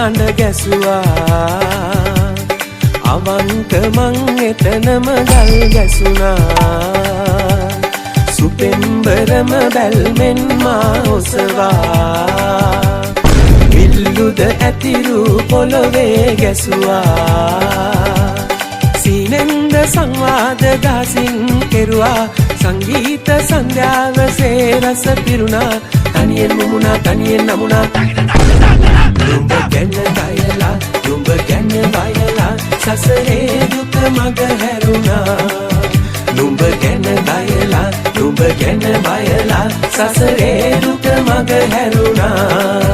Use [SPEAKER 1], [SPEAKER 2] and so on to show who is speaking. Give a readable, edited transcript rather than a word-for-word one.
[SPEAKER 1] හඬ ගැසුවා අවන්ත මං එතනම ගල් ගැසුනා සුපෙම්බරම බැල්මෙන් මා ඔසවා විල්ලුද ඇතිරු පොළොවේ ගැසුවා සීනෙන්ද සංවාද ගාසින් කෙරුවා සංගීත සංධ්‍යාවසේ රස පිරුණා තනියෙන් මුමුණා තනියෙන් නමුණා නුඹ ගැන ගයලා නුඹ ගැන බයලා සසරේ දුක මග හැරුණා නුඹ ගැන ගයලා නුඹ ගැන බයලා සසරේ දුක මග හැරුණා